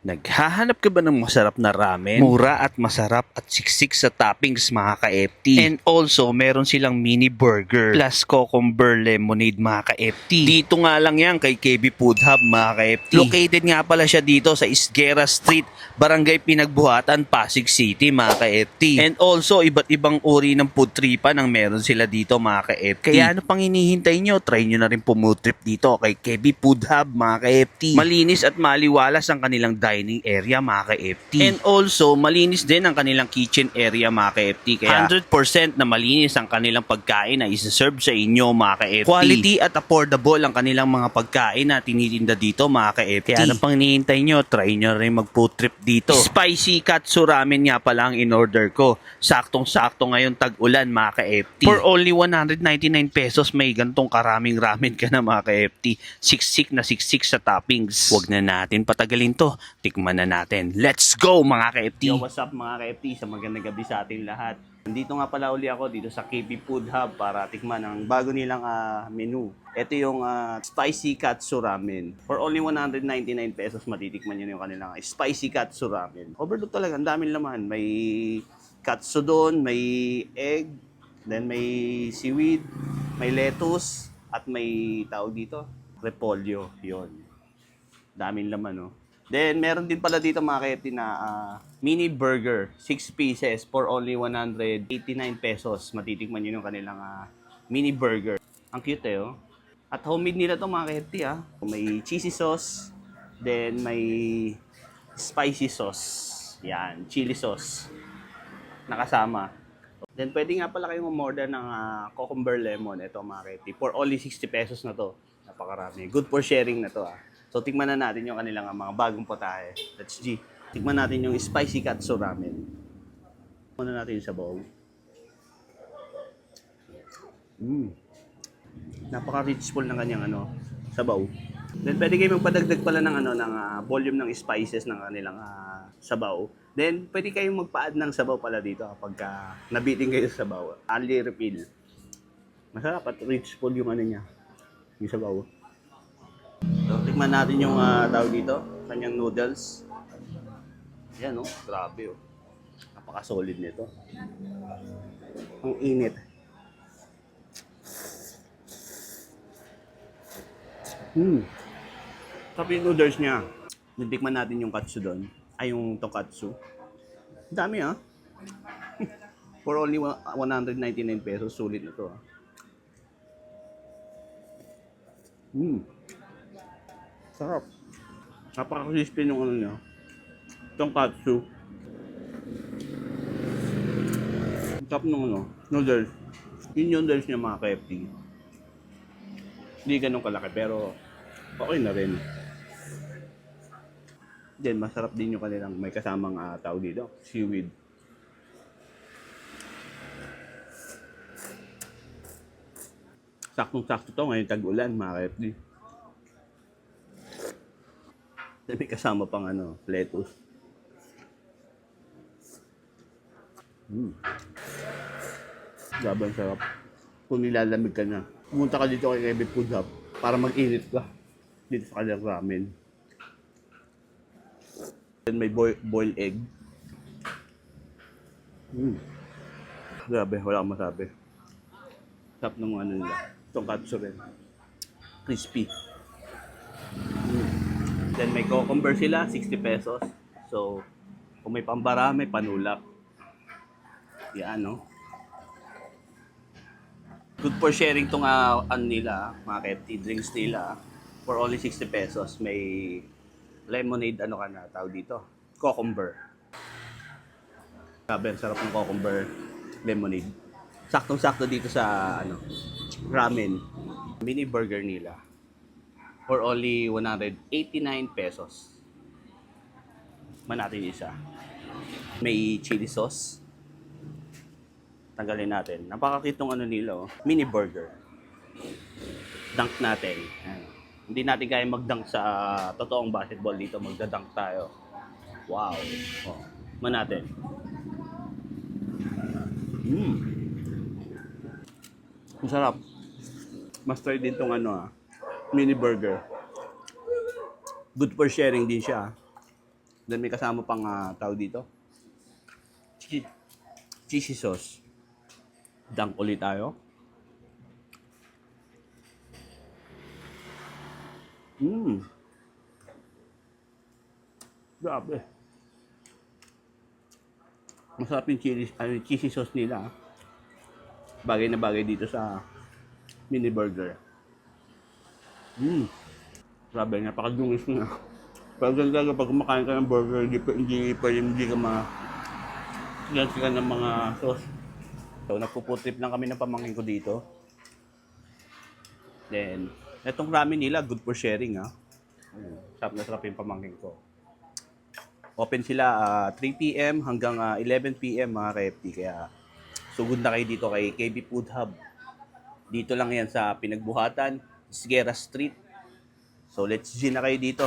Naghahanap ka ba ng masarap na ramen? Mura at masarap at siksik sa toppings mga ka-FT. And also, meron silang mini burger plus cucumber lemonade mga ka-FT. Dito nga lang yan kay KB Food Hub mga ka-FT. Located nga pala siya dito sa Isguera Street, Barangay Pinagbuhatan, Pasig City mga ka-FT. And also, iba't ibang uri ng food tripan ang meron sila dito mga ka-FT. Kaya ano pang hinihintay nyo? Try nyo na rin pumood trip dito kay KB Food Hub mga ka-FT. Malinis at maliwalas ang kanilang dining area mga ka-FT. And also, malinis din ang kanilang kitchen area mga ka-FT. Kaya 100% na malinis ang kanilang pagkain na isa-serve sa inyo mga ka-FT. Quality at affordable ang kanilang mga pagkain na tinitinda dito mga ka-FT. Kaya ano pang hinihintay nyo? Try nyo rin mag-food trip dito. Spicy katsu ramen nga pala ang in-order ko. Saktong-sakto ngayon tag-ulan mga ka-FT. For only 199 pesos may gantong karaming ramen ka na mga ka-FT. Siksik na siksik sa toppings. Huwag na natin patagalin to. Tikman na natin. Let's go mga ka-FT! Yo, what's up mga ka-FT? Sa magandang gabi sa ating lahat. Nandito nga pala uli ako dito sa KB Food Hub para tikman ang bago nilang menu. Ito yung spicy katsu ramen. For only 199 pesos matitikman nyo yung kanilang spicy katsu ramen. Overlook talaga, ang daming laman. May katsu doon, may egg, then may seaweed, may lettuce, at may tawag dito, repolyo. Yun. Daming laman, no? Then, meron din pala dito mga ka-FT na mini burger, 6 pieces for only 189 pesos. Matitikman nyo yung kanilang mini burger. Ang cute oh. At homemade nila to mga ka-FT May cheesy sauce, then may spicy sauce. Yan, chili sauce. Nakasama. Then, pwede nga pala kayong umorder ng cucumber lemon. Ito mga ka-FT. For only 60 pesos na to. Napakarami. Good for sharing na to So, tikman na natin yung kanilang mga bagong potahe. Let's G. Tikman natin yung spicy katsu ramen. Tikman na natin yung sabaw. Napaka-richful ng kanyang sabaw. Then, pwede kayo magpadagdag pala ng, ng volume ng spices ng kanilang sabaw. Then, pwede kayong magpa-add ng sabaw pala dito kapag nabiting kayo sa sabaw. Only refill. Masarap at richful yung niya. Yung sabaw. So, tikman natin yung tawag dito, kanyang noodles. Yan grabe Napaka-solid nito. Ang init. Tapos yung noodles niya. Tikman natin yung katsu doon. Ay, yung tokatsu. Dami For only 199 pesos, sulit na to Sarap. Napaka-crispy yung niya. Tonkatsu. Sarap ng noodles. Yung noodles niya mga ka-FT. Hindi ganun kalaki pero okay na rin. Then masarap din yung kanilang may kasamang tawag dito, seaweed. Saktong-sakto to ngayon tag-ulan mga ka-FT. May kasama pang lettuce. Grabe ang sarap. Kung nilalamig ka na, pumunta ka dito kay KB Food Hub para mag-init ka dito sa kanilang ramen. Then may boiled egg. Grabe, wala akong masabi. Sarap ng nila. Tonkatsu rin. Crispy. Then may cucumber sila, 60 pesos. So, kung may pambara, may panulak. Yan, Good for sharing tong nila, mga ka-FT drinks nila. For only 60 pesos, may lemonade, tawag dito? Cucumber. Sabi, sarap ng cucumber lemonade. Saktong-sakto dito sa, ramen. Mini burger nila. For only 189 pesos. Man natin isa. May chili sauce. Tanggalin natin. Napakakitong nila Mini burger. Dunk natin. Ayan. Hindi natin kaya mag-dunk sa totoong basketball dito. Magda-dunk tayo. Wow. Man natin. Masarap. Mas try din tong mini burger. Good for sharing din siya. Then may kasama pang tawag dito. Cheesy sauce. Dunk ulit tayo. Grabe. Masarap yung cheesy sauce nila. Bagay na bagay dito sa mini burger. Grabe, napakadungis na. Pero talaga pag kumakain ka ng burger, hindi ka ka ng mga sauce. So, nagpuputrip lang kami ng pamangkin ko dito. Then, etong ramen nila, good for sharing Sarap na sarap yung pamangkin ko. Open sila 3 p.m. hanggang 11 p.m. mga ka-FT. Kaya, sugod na kayo dito kay KB Food Hub. Dito lang yan sa Pinagbuhatan, Isguera Street. So, let's G na kayo dito.